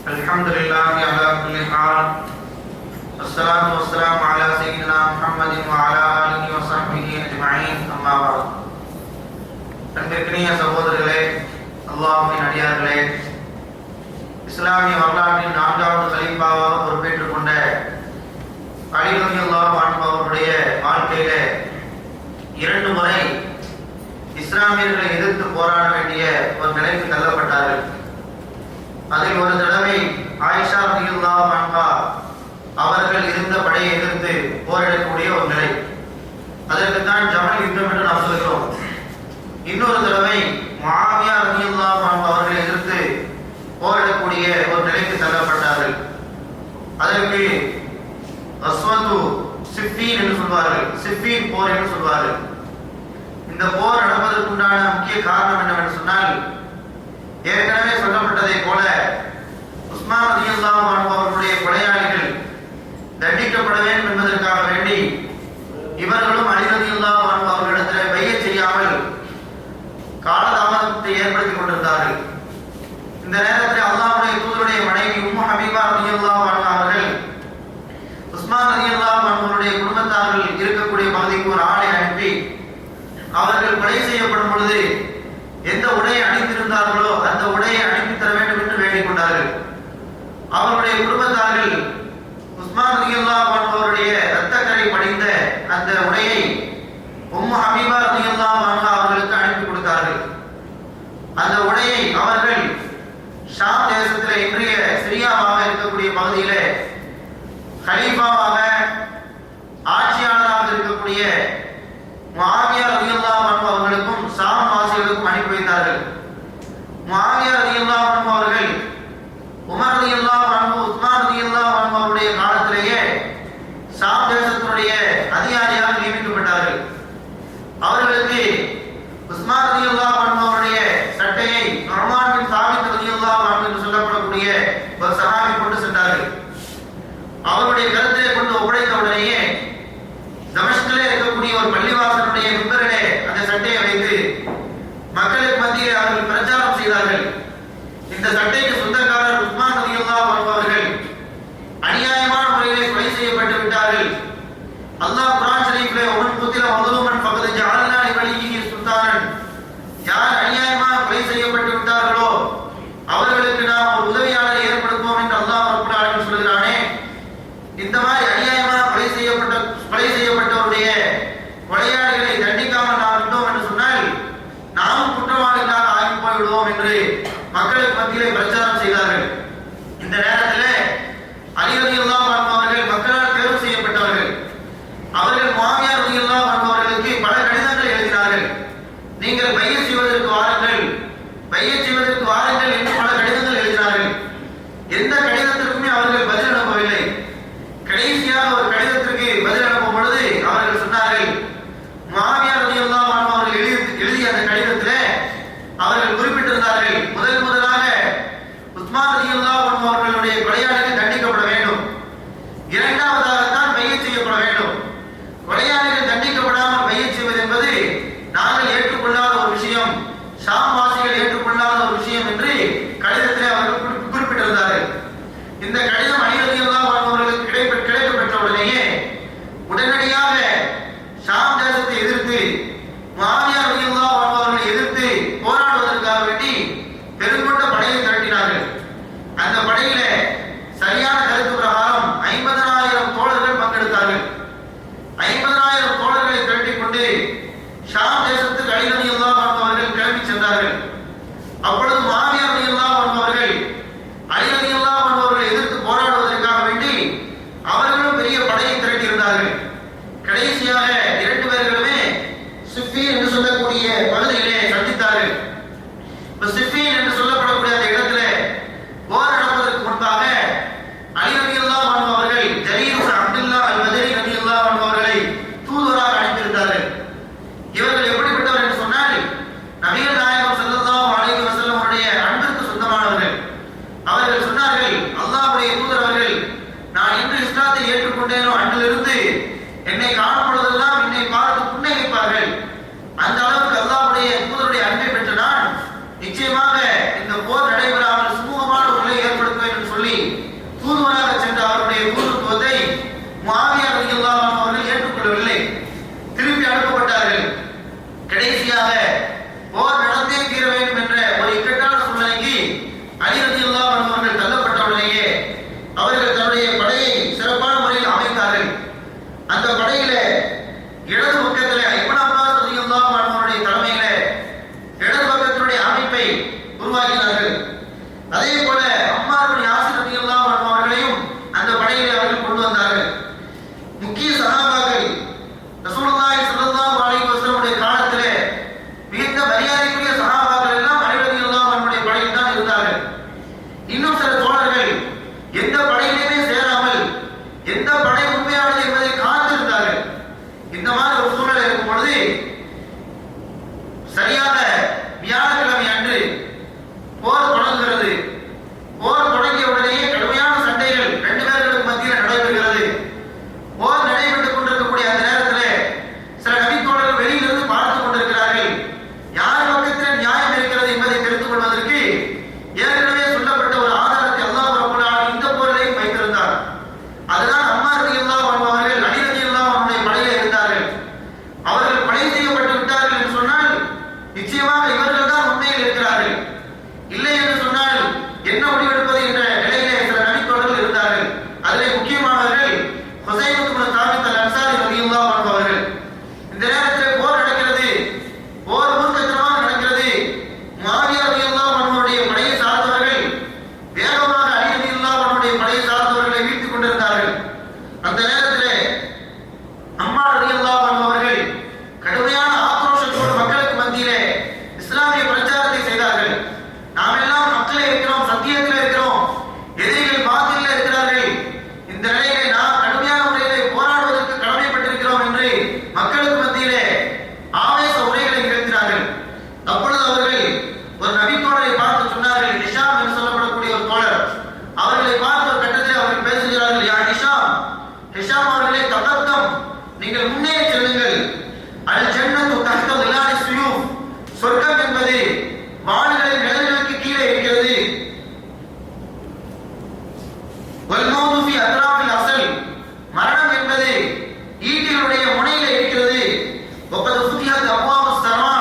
الحمد لله على كل حال والصلاة والسلام على سيدنا محمد وعلى آله وصحبه أجمعين أما بعد அன்பிற்கினிய சகோதரர்களே, அல்லாஹ்வின் அடியார்களே, இஸ்லாமிய வரலாற்றின் 4வது கலீஃபாவாக பொறுப்பேற்றுக் கொண்ட அலி ரலியல்லாஹு அன்ஹு அவருடைய வாழ்க்கையில 2 முறை இஸ்லாமியர்களை எதிர்த்து போராட வேண்டிய ஒரு நிலைக்கு தள்ளப்பட்டார்கள். அதில் ஒரு தடவை ஆயிஷா ரலியல்லாஹு அன்ஹா அவர்கள் இருந்த படையை எதிர்த்து போரிடக்கூடிய ஒரு நிலை, அதற்குத்தான் ஜமல் யுத்தம் என்று நாம் சொல்கிறோம். இன்னொரு தடவை முஆவியா ரலியல்லாஹு அன்ஹு அவர்களை எதிர்த்து போரிடக்கூடிய ஒரு நிலைக்கு தள்ளப்பட்டார்கள். அதற்கு அஸ்வத்து சிஃபீன் என்று சொல்வார்கள், சிஃபீன் போர் என்று சொல்வார்கள். இந்த போர் நடப்பதற்குண்டான முக்கிய காரணம் என்னவென்று சொன்னால், ஏற்கனவே சொல்லப்பட்டதை போல உஸ்மான் ரலியல்லாஹு அன்ஹு அவர்களுடைய கொலையாளிகள் தண்டிக்கப்பட வேண்டும் என்பதற்காக வேண்டி இவர்களும் அலி ரலியல்லாஹு அன்ஹு அவர்களிடத்தில் பைஅத் செய்யாமல் காலதாமதத்தை ஏற்படுத்திக் கொண்டிருந்தார்கள். இந்த நேரத்தில் அல்லாஹ்வுடைய தூதருடைய மனைவி உம்மு ஹபீபா ரலியல்லாஹு அன்ஹா அவர்கள் உஸ்மான் ரலியல்லாஹு அன்ஹுடைய குடும்பத்தார்கள் இருக்கக்கூடிய பகுதிக்கு ஒரு ஆளை அனுப்பி அவர்கள் கொலை செய்யப்படும் பொழுது எந்த உடையை அணிந்திருந்தார்களோ அந்த உடையை அணிந்து தர வேண்டும் என்று வேண்டிக் கொண்டார்கள். அவருடைய குடும்பத்தார்கள் உஸ்மான் ரலியல்லாஹு அன்ஹு அவருடைய இரத்தக்கரை படிந்த அந்த உடையை உம்மு ஹபீபா ரலியல்லாஹு அன்ஹா அவர்களுக்கு அனுப்பி கொடுத்தார்கள். அந்த உடையை அவர்கள் ஷாம் தேசத்தில் இன்றைய சிரியாவாக இருக்கக்கூடிய பகுதியிலே கலீஃபாவாக ஆட்சியாளராக இருக்கக்கூடிய முஆவியா ரலியல்லாஹு அன்ஹு அவர்களுக்கும் ஷாம் வாசிகளுக்கும் அனுப்பி வைத்தார்கள். முஆவியா ரலியல்லாஹு அன்ஹு அவர்கள் உமர் ரலியல்லாஹு அன்ஹு, உஸ்மான் ரலியல்லாஹு அன்ஹு அவருடைய காலத்திலேயே ஷாம் தேசத்தினுடைய அதிகாரியாக நியமிக்கப்பட்டார்கள். அவர்களுக்கு உஸ்மான் ரலியல்லாஹு அன்ஹு அவருடைய சட்டையை நுஅமான் பின் சாபித் ரலியல்லாஹு அன்ஹு என்று சொல்லப்படக்கூடிய ஒரு சஹாபி கொண்டு சென்றார்கள். அவருடைய கருத்தை கொண்டு ஒப்படைத்த உடனேயே தமஸ்கிலே இருக்கக்கூடிய ஒரு பள்ளிவாசலுடைய மிம்பரிலே அந்த சட்டையை வைத்து மக்களுக்கு மத்தியில் அவர்கள் பிரச்சாரம் செய்தார்கள். இந்த சட்டைக்கு சொந்தக்காரர் உஸ்மான் ரலியல்லாஹு அன்ஹு அவர்கள் அநியாயமான முறையிலே கொலை செய்யப்பட்டு விட்டார்கள். அல்லாஹ் குர்ஆன் ஷரீஃபிலே ஒமன் குத்தில மظلومன் ஃபகத் ஜஅல்னா லிவலிஹி சுல்தானன், யார் அநியாயமாக கொலை செய்யப்பட்டு விட்டார்களோ அவர்களுக்கு நாம் ஒரு உதவியாளரை ஏற்படுத்துவோம் என்று அல்லாஹ் ரப்பல் ஆலமீன் சொல்கிறானே. இந்த மாதிரி அநியாயமாக கொலை செய்யப்பட்டவருடைய கொலையாளிகளை தண்டிக்காமல் நாம் விட்டோம் என்று சொன்னால் நாம் குற்றவாளிகளாக ஆகி போய்விடுவோம் என்று மக்களுக்கு மத்தியிலே பிரச்சாரம் செய்தார்கள். இந்த நேரத்தில் அலி ரலியல்லாஹு அன்ஹு அவர்கள் மக்களால் தேர்வு செய்யப்பட்டவர்கள். அவர்கள் முஆவியா ரலியல்லாஹு அன்ஹு அவர்களுக்கு பல கடிதங்கள் எழுதினார்கள். நீங்கள் பைஅத் செய்வதற்கு வாருங்கள், பைஅத் செய்வதற்கு வாருங்கள் என்று பல கடிதங்கள் எழுதினார்கள். எந்த கடிதத்திற்குமே அவர்கள் பதில் அனுப்பவில்லை. கடைசியாக ஒரு கடிதத்திற்கு பதில் அனுப்பும் பொழுது அவர்கள் சொன்னார்கள், முஆவியா ரலியல்லாஹு அன்ஹு அவர்கள் எழுதிய அந்த கடிதத்திலே அவர்கள் குறிப்பிட்டிருந்தார்கள், முதலாக உஸ்மான் ரலியல்லாஹு அன்ஹு அவர்களுடைய கொலையாளிகள் தண்டிக்கப்பட வேண்டும், இரண்டாவதாகத்தான் பைஅத் செய்யப்பட வேண்டும். கொலையாளிகள் தண்டிக்கப்படாமல் பைஅத் செய்வது என்பது நாங்கள் ஏற்றுக்கொள்ளாத ஒரு விஷயம், ஷாம் வாசிகள் ஏற்றுக்கொள்ளாத ஒரு விஷயம் என்று கடிதத்திலே அவர்கள் குறிப்பிட்டிருந்தார்கள். இந்த கடிதம் அலி ரலியல்லாஹு அன்ஹு அவர்களுக்கு கிடைக்கப்பெற்ற உடனேயே உடனடியாக ஷாம் தேசத்தை எதிர்த்து முஆவியா ரலியல்லாஹு அன்ஹு அவர்களை எதிர்த்து போராடுவதற்காக வேண்டி பெருங்கொண்ட படையை திரட்டினார்கள். அந்த படையில சரியான கருத்து பிரகாரம் 50,000 தோழர்கள் பங்கெடுத்தார்கள். 50,000 தோழர்களை திரட்டிக் கொண்டு ஷாம் தேசத்துக்கு அலி ரலியல்லாஹு அன்ஹு அவர்கள் கிளம்பி சென்றார்கள். அப்பொழுது முஆவியா ரலியல்லாஹு அன்ஹு அவர்கள் அலி ரலியல்லாஹு அன்ஹு அவர்களை எதிர்த்து போராடுவதற்காக வேண்டி அவர்களும் பெரிய படையை திரட்டியிருந்தார்கள். கடைசியாக 2 பேர்களுமே சிஃபீன் என்று சொல்லக்கூடிய பகுதியிலே சந்தித்தார்கள். சிஃபீன் என்று சொல்லப்படக்கூடிய அந்த இடத்திலே போர் நடப்பதற்கு முன்பாக அலி ரலியல்லாஹு அன்ஹு அவர்கள் ஜரீர் இப்னு அப்துல்லாஹ் அல்-பஜரி ரலியல்லாஹு அன்ஹு அவர்களை தூதுவராக அனுப்பியிருந்தார்கள். இவர்கள் எப்படிப்பட்டவர் என்று சொன்னால், நபிகள் நாயகம் ஸல்லல்லாஹு அலைஹி வஸல்லம் அவருடைய அன்பிற்கு சொந்தமானவர்கள். அவர்கள் சொன்னார்கள், அல்லாஹ்வுடைய தூதர் அவர்கள், நான் இன்று இஸ்லாத்தை ஏற்றுக்கொண்டேனோ அன்றிலிருந்து என்னை காணும் பொழுதெல்லாம் என்னை பார்த்து புன்னகைப்பார்கள். அந்த அளவுக்கு அல்லாஹ்வுடைய தூதருடைய அன்பை பெற்ற நான் நிச்சயமாக இந்த போர் நடைபெறாமல் சுமூகமான ஒரு நிலை ஏற்படுத்துவேன் என்று சொல்லி அலி ரலியல்லாஹு அன்ஹு அவர்கள் தள்ளப்பட்ட உடனேயே அவர்கள் தன்னுடைய படையை சிறப்பான முறையில் அமைத்தார்கள். அந்த படையில இடது பக்கத்திலே இப்னு அப்பாஸ் ரலியல்லாஹு அன்ஹு அவருடைய தலைமையில இடது பக்கத்தினுடைய அமைப்பை உருவாக்கினார்கள். அதே போல அம்மார் பின் யாசிர் ரலியல்லாஹு அன்ஹு அவர்களையும் அந்த படையிலே அவர்கள் கொண்டு வந்தார்கள். முக்கிய சஹாபாக்கள் ரசூலுல்லாஹி ஸல்லல்லாஹு அலைஹி வஸல்லம் காலத்திலே மிகுந்த மரியாதைக்குரிய சஹாபாக்கள் எல்லாம் அலி ரலியல்லாஹு அன்ஹுடைய படையில் தான் இருந்தார்கள். இன்னும் சில தோழர்கள் எந்த படையிலுமே சேராமல் எந்த படை உண்மையானது என்பதை காத்திருந்தார்கள். இந்த மாதிரி ஒரு சூழ்நிலை இருக்கும் பொழுது சரியாக வியாழக்கிழமை அன்று போர் தொடங்குகிறது. போர் தொடங்கிய உடனேயே கடுமையான சண்டைகள் ரெண்டு பேர்களுக்கு மத்தியில் நடைபெறுகிறது. போர் நடைபெற்றுக் கொண்டிருக்கக்கூடிய அந்த நேரத்திலே சில நபித்தோழர்கள் வெளியிலிருந்து பார்த்துக் கொண்டிருக்கிறார்கள். யார் பக்கத்தில் நியாயம் இருக்கிறது என்பதை தெரிந்து கொள்வதற்கு ஏற்கனவே சொல்லப்பட்ட ஒரு ஆதாரத்தை அல்லாஹ் ரப்பல் ஆலமீன் இந்த போரிலேயும் வைத்திருந்தார். அதுதான் அம்மார் ரலியல்லாஹு அன்ஹு அவர்கள் அலி ரலியல்லாஹு அன்ஹுடைய படையில் இருந்தார்கள். அவர்கள் கொலை செய்யப்பட்டு விட்டார்கள் என்று சொன்னால் நிச்சயமாக இவர்கள் தான் உண்மையில் இருக்கிறார்கள். இல்லை என்று சொன்னால் என்ன முடிவெடுப்பது என்ற நிலையிலே சில நபித்தோழர்கள் இருந்தார்கள். அதிலே முக்கியமானவர்கள் ஹுசைன் இப்னு தாபித் அல்-அன்சாரி ரலியல்லாஹு அன்ஹு அவர்கள். இந்த நேரத்தில் போர் நடக்கிறது. போர் மூர்க்கத்தனமாக நடக்கிறது. முஆவியா ரலியல்லாஹு அன்ஹுடைய படையை சார்ந்தவர்கள் வேகமாக அலி ரலியல்லாஹு அன்ஹுடைய படையை சார்ந்தவர்களை வீழ்த்திக் கொண்டிருந்தார்கள். அந்த நேரத்திலே அம்மார் ரலியல்லாஹு அன்ஹு அவர்கள் கடுமையான ஆக்ரோஷத்தோடு மக்களுக்கு மத்தியிலே இஸ்லாமிய பிரச்சாரத்தை செய்தார்கள். நாம் எல்லாம் மக்களே இருக்கிறோம், சத்தியத்தில் இருக்கிறோம், எதிரிகள் பாத்தியில் இருக்கிறார்கள். இந்த நிலையிலே நாம் கடுமையான முறையிலே போராடுவதற்கு கடமைப்பட்டிருக்கிறோம் என்று மக்களுக்கு மத்தியிலே ஆவேச உரைகளை நிகழ்த்தினார்கள். அப்பொழுது அவர்கள் ஒரு நபித்தோழரை பார்த்து சொன்னார்கள், ஹிஷாம் என்று சொல்லப்படக்கூடிய ஒரு தோழர். அவர்களை பார்த்து ஒரு கட்டத்தில் அவர்கள் பேசுகிறார்கள், யா ஹிஷாம், ஹிஷாம் அவர்களே தகத்தம், நீங்கள் முன்னே செல்லுங்கள். அல் ஜன்னத்து தஹ்த ظிலாலி ஸுயூஃப், சொர்க்கம் என்பது வாள்களின் நிழல்களுக்கு கீழே இருக்கிறது. வல் மௌது ஃபி அத்ராஃபில் அஸல், மரணம் என்பது ஈட்டிகளுடைய முனையிலே இருக்கிறது. வகத் ஃபுதிஹத் அப்வாபுஸ் ஸமா,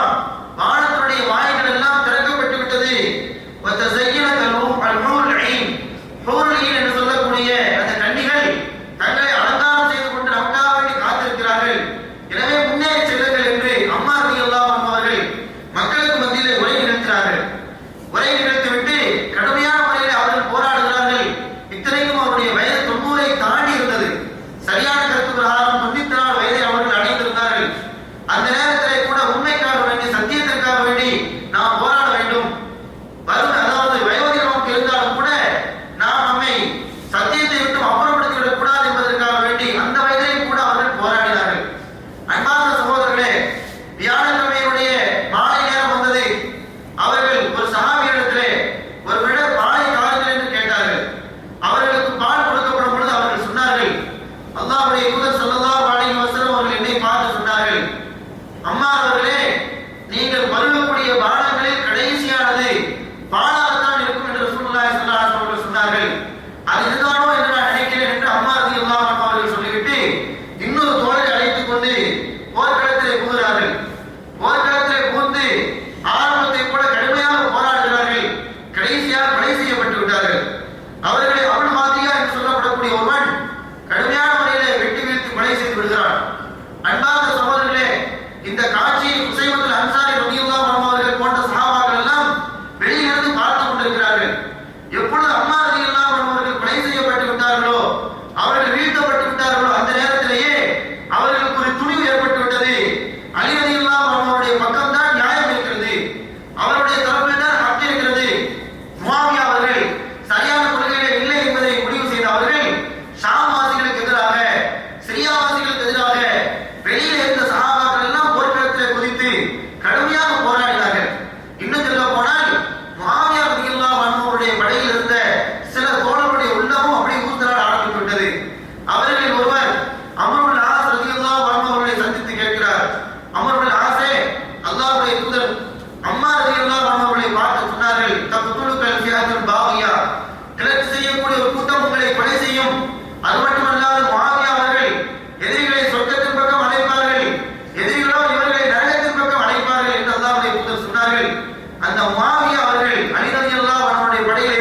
வானத்துடைய வாயில்கள் எல்லாம் திறக்கப்பட்டு விட்டது. வதஸய்யனத் அல்-ஹூருல் ஈன், ஹூருல் ஈன் என்று சொல்லக்கூடிய அந்த கன்னிகள் தங்களை அலங்காரம் செய்து கொண்டு நமக்காக வேண்டி காத்திருக்கிறார்கள். எனவே முன்னேறி செல்லுங்கள் என்று அம்மார் ரலியல்லாஹு அன்ஹு அவர்கள் மக்களுக்கு மத்தியிலே உரை நிகழ்த்தினார்கள். உரை நிகழ்த்திவிட்டு கடுமையான முறையில் அவர்கள் போராடுகிறார்கள். இத்தனைக்கும் அவருடைய வயது 90-ஐ தாண்டி இருந்தது. சரியான கருத்து பிரகாரம் 94 வயதை அவர்கள் அடைந்திருந்தார்கள். அந்த நேரத்திலே கூட உண்மைக்காக வேண்டி, சத்தியத்திற்காக வேண்டி நாம் போராட வேண்டும். அதாவது வயோதிகம் நமக்கு இருந்தாலும் கூட நாம் நம்மை சத்தியத்தை விட்டு அப்புறப்படுத்திவிடக் கூடாது என்பதற்காக வேண்டி அந்த வயதிலையும் கூட அவர்கள் போராடினார்கள். அன்பார்ந்த சகோதரர்களே, வியாழக்கிழமையுடைய மாலை நேரம் வந்தது. அவர்கள் ஒரு சஹாபியிடத்திலே ஒரு விடர் பாலை தாருங்கள் என்று கேட்டார்கள். அவர்களுக்கு பால் கொடுக்கப்படும் பொழுது அவர்கள் சொன்னார்கள், அல்லாஹ்வுடைய தூதர் ஸல்லல்லாஹு அலைஹி வஸல்லம் அவர்கள் என்னை பார்த்து சொன்னார்கள், அம்மார் அவர்களே, நீங்கள் பருகக்கூடிய பானங்களில் கடைசியானது பாலாகத்தான் இருக்கும் என்று ரசூலுல்லாஹி ஸல்லல்லாஹு அலைஹி வஸல்லம் சொன்னார்கள். அது இதுதானோ என்று நான் நினைக்கிறேன் என்று அம்மார் ரலியல்லாஹு அன்ஹு அவர்கள் சொல்லிவிட்டு இன்னொரு தோழரை அழைத்துக் கொண்டு போர்க்களத்திலே புகுகிறார்கள். போர்க்களத்திலே புகுந்து ஆரம்பத்தை கூட கடுமையாக போராடுகிறார்கள். கடைசியாக கொலை செய்யப்பட்டு விட்டார்கள். அவர்களை அபுல் மாதியா என்று சொல்லப்படக்கூடிய ஒருவன் கடுமையான முறையிலே வெட்டி வீழ்த்தி கொலை செய்து விடுகிறான். அன்பார்ந்த சகோதரர்களே, இந்த காட்சியை ஹுசைன் அன்சாரி ரலியல்லாஹு அன்ஹு அவர்கள் போன்ற சஹாபாக்கள் எல்லாம் வெளியிலிருந்து பார்த்துக் கொண்டிருக்கிறார்கள். எப்பொழுது அம்மார் ரலியல்லாஹு அன்ஹு அவர்கள் கொலை செய்யப்பட்டு விட்டார்களோ, அவர்கள் வீழ்த்தப்பட்டு விட்டார்களோ, அந்த நேரத்திலேயே அவர்களுக்கு ஒரு துணிவு ஏற்பட்டு விட்டது. அலி ரலியல்லாஹு அன்ஹு அவருடைய பக்கம் தான் நியாயம் இருக்கிறது, அவருடைய தரப்பில் தான் ஹக் இருக்கிறது. முஆவியா அவர்கள் சரியான கொள்கையிலே இல்லை என்பதை முடிவு செய்த அவர்கள் ஷாம் வாசிகளுக்கு எதிராக, சிரியா வாசிகளுக்கு எதிராக வெளியிலே இருந்த சஹாபாக்கள் எல்லாம் போர்க்களத்திலே குதித்து கடுமையாக போராடினார்கள். இன்னும் சொல்ல போனால் முஆவியா ரலியல்லாஹு அன்ஹு அவருடைய படையில் இருந்த சில தோழர்களுடைய உள்ளமும் அப்படி ஊசலாட ஆரம்பித்து விட்டது. அவர்களில் ஒருவர் அம்ர் இப்னு ஆஸ் ரலியல்லாஹு அன்ஹு அவர்களை சந்தித்து கேட்கிறார், அம்ர் இப்னு ஆஸே, அல்லாஹ்வுடைய தூதர் அம்மார் ரலியல்லாஹு அன்ஹு அவர்களை பார்த்து சொன்னார்கள், தக்துலுகல் ஃபியத்துல் பாகியா, கிளர்ச்சி செய்யக்கூடிய ஒரு கூட்டம் உங்களை கொலை செய்யும். அது மட்டுமல்லாது முஆவியா அவர்கள் எதிரிகளை சொர்க்கத்தின் பக்கம் அழைப்பார்கள், எதிரிகளோ இவர்களை நரகத்தின் பக்கம் அழைப்பார்கள் என்று அல்லாஹ்வுடைய தூதர் சொன்னார்கள். அந்த முஆவியா அவர்கள் அலி ரலியல்லாஹு அன்ஹுடைய படையில்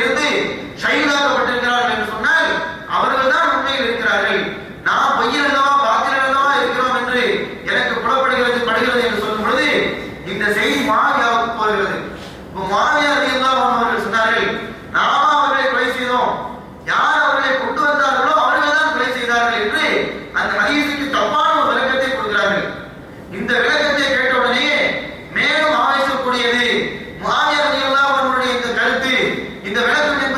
விளக்கம்